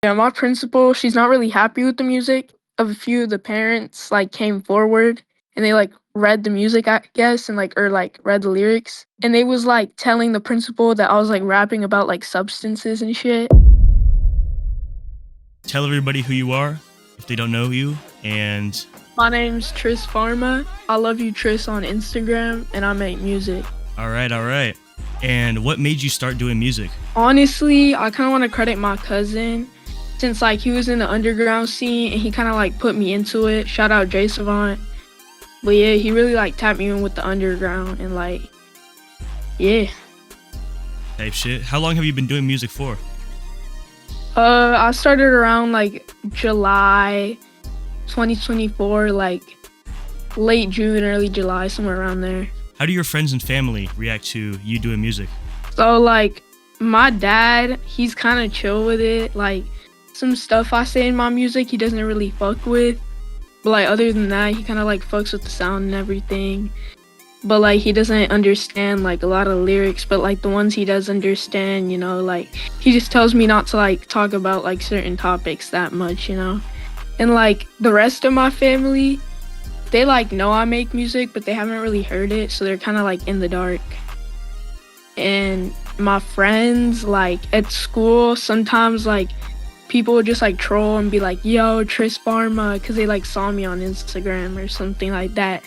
Yeah, my principal, she's not really happy with the music. A few of the parents like came forward and they like read the music, I guess, and like or like read the lyrics. And they was like telling the principal that I was like rapping about like substances and shit. Tell everybody who you are if they don't know you. And My name's Trispharma. I love you, Tris, on Instagram, and I make music. all right. And what made you start doing music? Honestly, I kind of want to credit my cousin since like he was in the underground scene and he kind of like put me into it. Shout out Jay Savant. But yeah, he really like tapped me in with the underground and like, yeah. Type shit. How long have you been doing music for? I started around like July 2024, like late June, early July, somewhere around there. How do your friends and family react to you doing music? So like my dad, he's kind of chill with it. Like some stuff I say in my music, he doesn't really fuck with. But like other than that, he kind of like fucks with the sound and everything. But like he doesn't understand like a lot of lyrics, but like the ones he does understand, like he just tells me not to like talk about like certain topics that much. And like the rest of my family, they like know I make music, but they haven't really heard it, so they're kind of like in the dark. And my friends, like at school, sometimes like people would just like troll and be like, "Yo, Trispharma," because they like saw me on Instagram or something like that.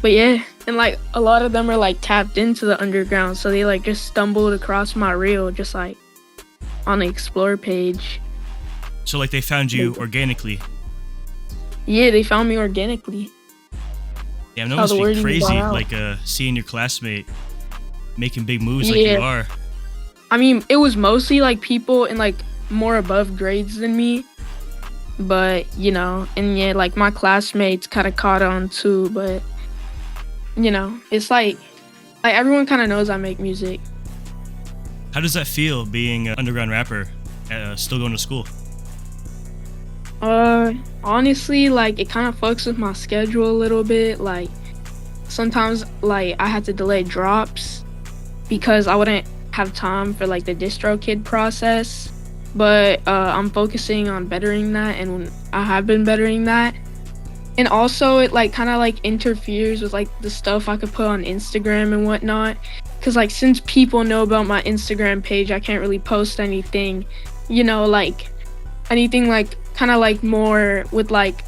But yeah, and like a lot of them are like tapped into the underground, so they like just stumbled across my reel just like on the explore page. So like they found you organically. Yeah, they found me organically. Yeah, that must be crazy, like seeing your classmate making big moves like you are. I mean, it was mostly like people in like more above grades than me. But, and yeah, like my classmates kind of caught on too, but it's like everyone kind of knows I make music. How does that feel being an underground rapper, still going to school? Honestly, like it kind of fucks with my schedule a little bit. Like sometimes like I had to delay drops because I wouldn't have time for like the distro kid process. But I'm focusing on bettering that, and I have been bettering that. And also it like kind of like interferes with like the stuff I could put on Instagram and whatnot. Cause like since people know about my Instagram page, I can't really post anything, like anything like kind of like more with like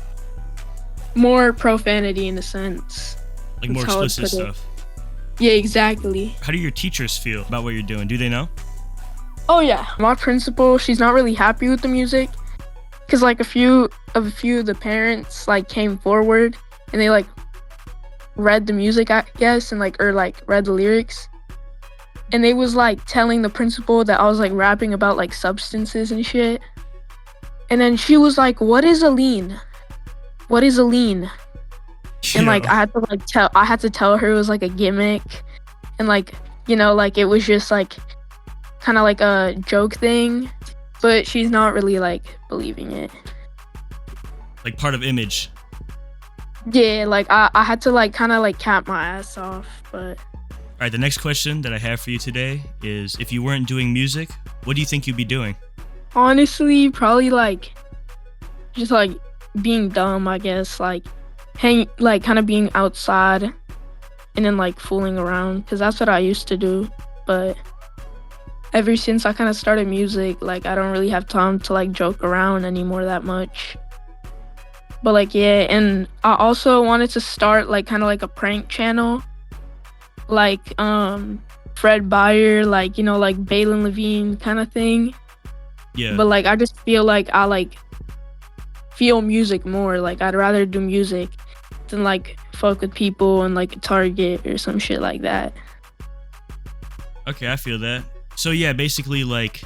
more profanity in a sense. Like more explicit stuff. Yeah, exactly. How do your teachers feel about what you're doing? Do they know? Oh yeah, my principal, she's not really happy with the music. Cause like a few of the parents like came forward and they like read the music, I guess, and like or like read the lyrics. And they was like telling the principal that I was like rapping about like substances and shit. And then she was like, "What is a lean? What is a lean?" And like I had to tell her it was like a gimmick, and like like it was just like kind of like a joke thing, but she's not really like believing it. Like part of image. Yeah, like I had to like kind of like cap my ass off, but. All right, the next question that I have for you today is, if you weren't doing music, what do you think you'd be doing? Honestly, probably like just like being dumb, I guess, like kind of being outside and then like fooling around, because that's what I used to do. But ever since I kind of started music, like I don't really have time to like joke around anymore that much. But like yeah, and I also wanted to start like kind of like a prank channel, like Fred Beyer, like like Balin Levine kind of thing. Yeah. But like I just feel like I like feel music more. Like I'd rather do music than like fuck with people and like a Target or some shit like that. Okay, I feel that. So yeah, basically like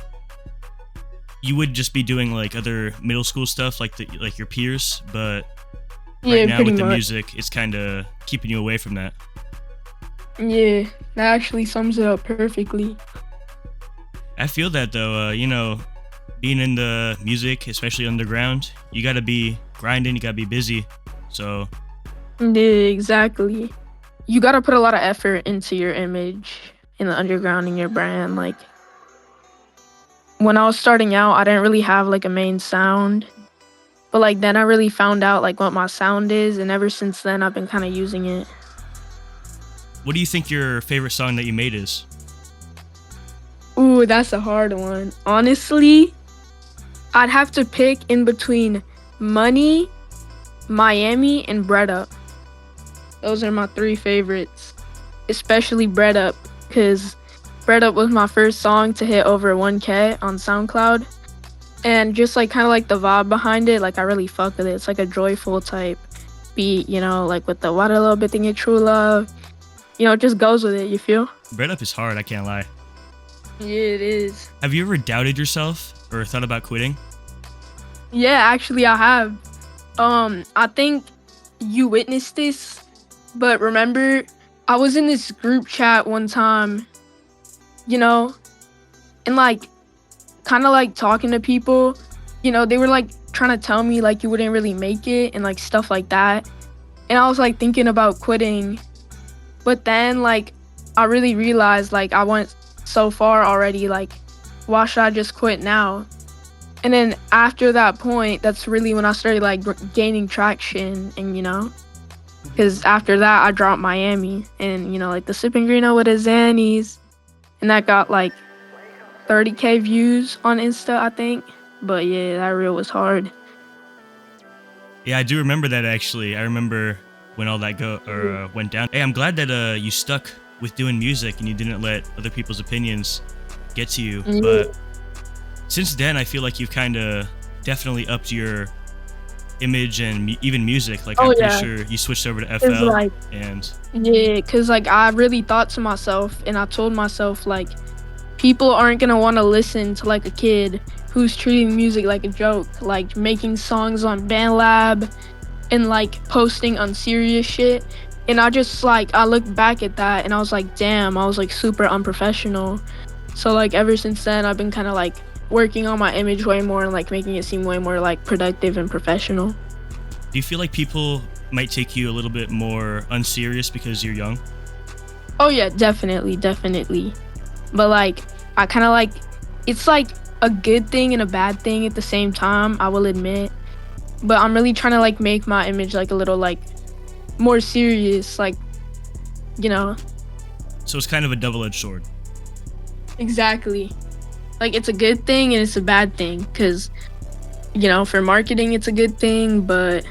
you would just be doing like other middle school stuff like your peers, but right now with the music, it's kind of keeping you away from that. Yeah, that actually sums it up perfectly. I feel that though, being in the music, especially underground, you gotta be grinding, you gotta be busy. So yeah, exactly. You gotta put a lot of effort into your image in the underground and your brand. Like when I was starting out, I didn't really have like a main sound. But like then I really found out like what my sound is, and ever since then I've been kind of using it. What do you think your favorite song that you made is? Ooh, that's a hard one. Honestly, I'd have to pick in between Money, Miami, and Bread Up. Those are my 3 favorites, especially Bread Up, because Bread Up was my first song to hit over 1K on SoundCloud. And just like kind of like the vibe behind it, like I really fuck with it. It's like a joyful type beat, you know, like with the what a little bit thing of true love. You know, it just goes with it, you feel? Bread Up is hard, I can't lie. Yeah, it is. Have you ever doubted yourself or thought about quitting? Yeah, actually I have. I think you witnessed this, but remember, I was in this group chat one time, you know, and like kind of like talking to people, you know, they were like trying to tell me like you wouldn't really make it and like stuff like that. And I was like thinking about quitting, but then like I really realized like I went so far already, like why should I just quit now? And then after that point, that's really when I started like gaining traction, and you know, because after that I dropped Miami, and you know, like the sipping Greeno with his Zannies, and that got like 30K views on Insta, I think. But yeah, that reel was hard. Yeah, I do remember that actually. I remember when all that went down. Hey, I'm glad that you stuck with doing music and you didn't let other people's opinions get to you. Yeah. But since then, I feel like you've kind of definitely upped your image and even music. Like I'm pretty sure you switched over to FL. Like, and yeah, because like I really thought to myself, and I told myself like, people aren't gonna want to listen to like a kid who's treating music like a joke, like making songs on BandLab and like posting unserious shit. And I just like, I looked back at that and I was like, damn, I was like super unprofessional. So like ever since then, I've been kind of like working on my image way more and like making it seem way more like productive and professional. Do you feel like people might take you a little bit more unserious because you're young? Oh yeah, definitely. But like, I kind of like, it's like a good thing and a bad thing at the same time, I will admit. But I'm really trying to like make my image like a little like more serious, like, you know. So it's kind of a double-edged sword. Exactly. Like it's a good thing and it's a bad thing, because, you know, for marketing it's a good thing, but,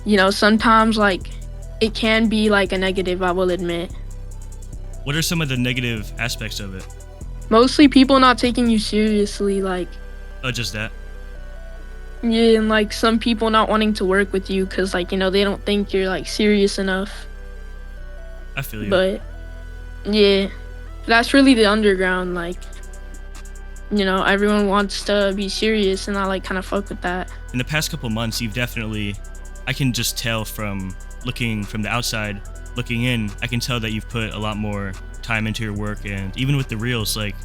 you know, sometimes like it can be like a negative, I will admit. What are some of the negative aspects of it? Mostly people not taking you seriously, like. Oh, just that? Yeah, and like some people not wanting to work with you because like, you know, they don't think you're like serious enough. I feel you. But yeah, that's really the underground. Like, you know, everyone wants to be serious, and I like kind of fuck with that. In the past couple months, you've definitely, I can just tell from looking from the outside, looking in, I can tell that you've put a lot more time into your work, and even with the reels, like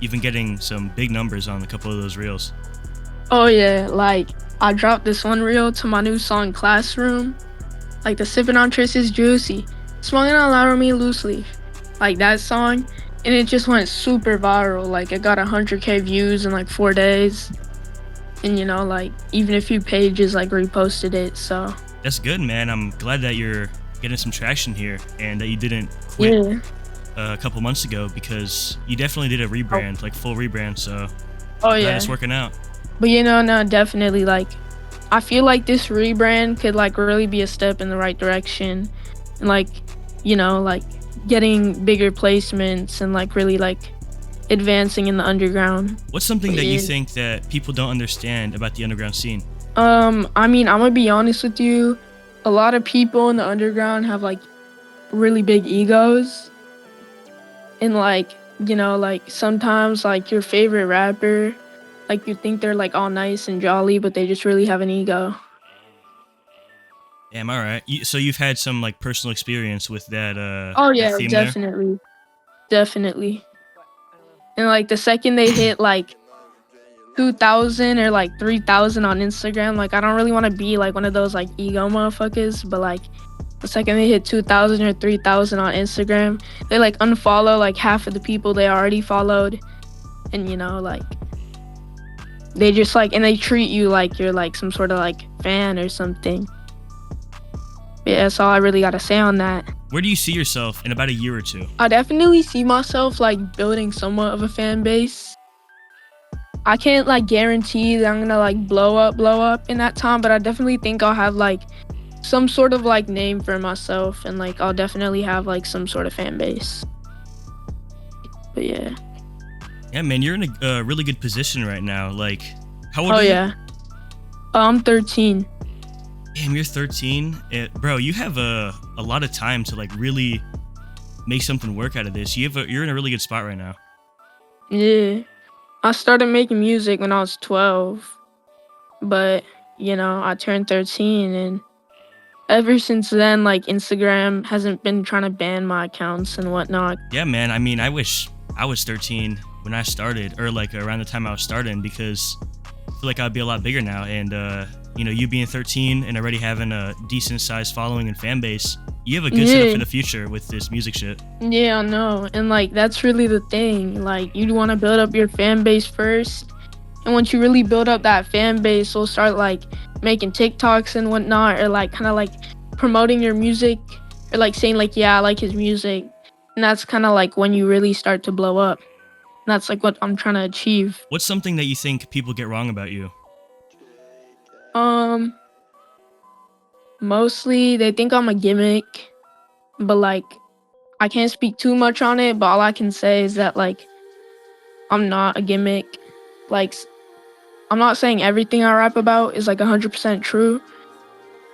you've been getting some big numbers on a couple of those reels. Oh yeah, like I dropped this one reel to my new song Classroom, like the sipping on Tris is juicy, smoking on loud me loosely, like that song, and it just went super viral. Like it got 100K views in like 4 days, and you know, like even a few pages like reposted it. So that's good, man. I'm glad that you're getting some traction here and that you didn't quit a couple months ago, because you definitely did a rebrand, like full rebrand. So glad it's working out. But you know, no, definitely, like I feel like this rebrand could like really be a step in the right direction, and like, you know, like getting bigger placements and like really like advancing in the underground. What's something that you think that people don't understand about the underground scene? I mean, I'm gonna be honest with you, a lot of people in the underground have like really big egos, and like, you know, like sometimes like your favorite rapper, like you think they're like all nice and jolly, but they just really have an ego. Damn, all right. So you've had some like personal experience with that oh yeah, that theme definitely. And like the second they hit like 2,000 or like 3,000 on Instagram, like I don't really want to be like one of those like ego motherfuckers, but like the second they hit 2,000 or 3,000 on Instagram, they like unfollow like half of the people they already followed, and like they just like, and they treat you like you're like some sort of like fan or something. Yeah, that's all I really gotta say on that. Where do you see yourself in about a year or two? I definitely see myself like building somewhat of a fan base. I can't like guarantee that I'm gonna like blow up in that time, but I definitely think I'll have like some sort of like name for myself, and like I'll definitely have like some sort of fan base. But yeah. Yeah, man, you're in a really good position right now. Like, how old are you? Oh yeah. I'm 13. Damn, you're 13? Bro, you have a lot of time to like really make something work out of this. You're in a really good spot right now. Yeah. I started making music when I was 12, but I turned 13, and ever since then, like, Instagram hasn't been trying to ban my accounts and whatnot. Yeah, man. I mean, I wish I was 13 when I started, or like around the time I was starting, because I feel like I'd be a lot bigger now. And you being 13 and already having a decent sized following and fan base, you have a good setup for the future with this music shit. Yeah, I know. And like, that's really the thing. Like, you want to build up your fan base first. And once you really build up that fan base, you'll start like making TikToks and whatnot, or like kind of like promoting your music, or like saying like, yeah, I like his music. And that's kind of like when you really start to blow up. And that's like what I'm trying to achieve. What's something that you think people get wrong about you? Mostly they think I'm a gimmick, but like I can't speak too much on it, but all I can say is that like I'm not a gimmick. Like, I'm not saying everything I rap about is like 100% true,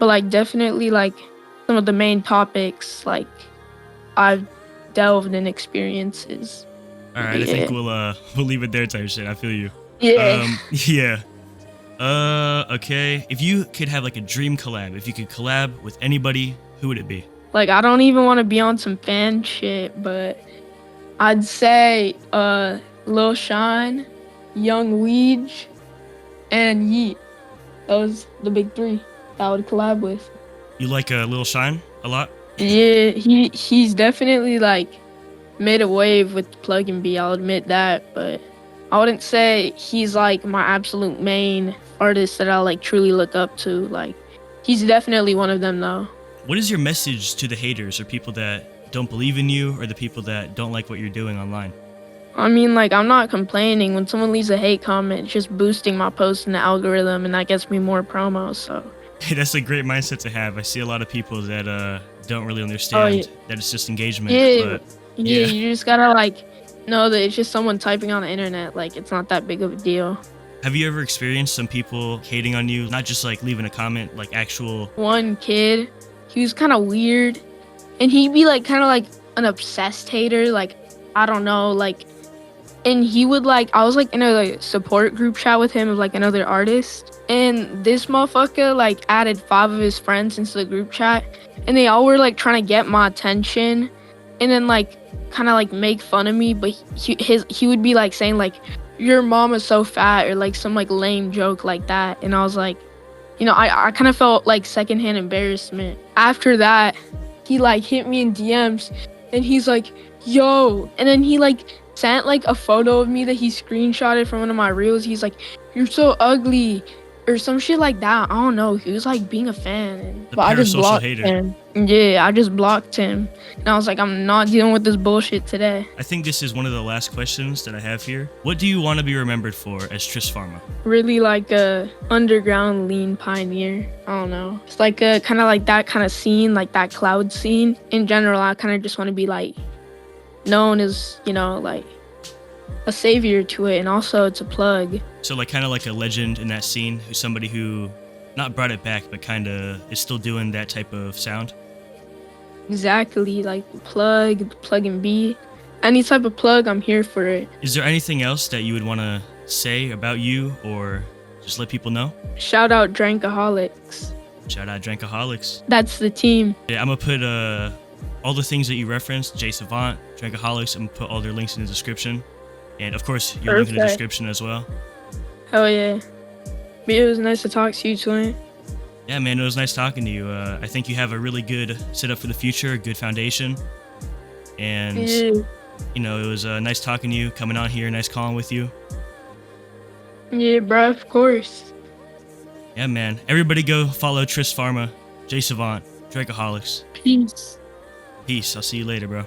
but like definitely like some of the main topics like I've delved in experiences. All right, I think we'll leave it there type shit. I feel you. Yeah. Yeah. Okay. If you could have like a dream collab, if you could collab with anybody, who would it be? Like, I don't even want to be on some fan shit, but I'd say Lil Shine, Young Weege, and Yeet. Those the big three that I would collab with. You like Lil Shine a lot? Yeah, he's definitely like made a wave with Plug and B, I'll admit that, but I wouldn't say he's like my absolute main artist that I like truly look up to. Like, he's definitely one of them though. What is your message to the haters, or people that don't believe in you, or the people that don't like what you're doing online? I mean, like, I'm not complaining. When someone leaves a hate comment, it's just boosting my post in the algorithm, and that gets me more promos, so. Hey, that's a great mindset to have. I see a lot of people that don't really understand that it's just engagement. Yeah, you just gotta like know that it's just someone typing on the internet. Like, it's not that big of a deal. Have you ever experienced some people hating on you, not just like leaving a comment, like actual? One kid, he was kind of weird, and he'd be like kind of like an obsessed hater, like, I don't know, like, and he would like, I was like in a like, support group chat with him of like another artist, and this motherfucker like added 5 of his friends into the group chat, and they all were like trying to get my attention, and then like kind of like make fun of me, but he would be like saying like, your mom is so fat, or like some like lame joke like that. And I was like, I kind of felt like secondhand embarrassment. After that, he like hit me in DMs, and he's like, yo, and then he like sent like a photo of me that he screenshotted from one of my reels. He's like, you're so ugly, or some shit like that. I don't know. He was like being a fan, but I just blocked him. Yeah, I just blocked him, and I was like, I'm not dealing with this bullshit today. I think this is one of the last questions that I have here. What do you want to be remembered for as Trispharma? Really like a underground lean pioneer. I don't know. It's like a kind of like that kind of scene, like that cloud scene. In general, I kind of just want to be like known as, like a savior to it, and also it's a plug. So like kind of like a legend in that scene, who's somebody who not brought it back, but kind of is still doing that type of sound. Exactly, like the plug and B. Any type of plug, I'm here for it. Is there anything else that you would want to say about you, or just let people know? Shout out Drankaholics. Shout out Drankaholics. That's the team. Yeah, I'm gonna put all the things that you referenced, J Savant, Drankaholics, I'm gonna put all their links in the description. And of course, your link in the description as well. Hell yeah. But it was nice to talk to you, Twin. Yeah, man, it was nice talking to you. I think you have a really good setup for the future, a good foundation. And it was nice talking to you, coming on here, nice calling with you. Yeah, bro, of course. Yeah, man. Everybody go follow Trispharma, J Savant, Drakeaholics. Peace. Peace. I'll see you later, bro.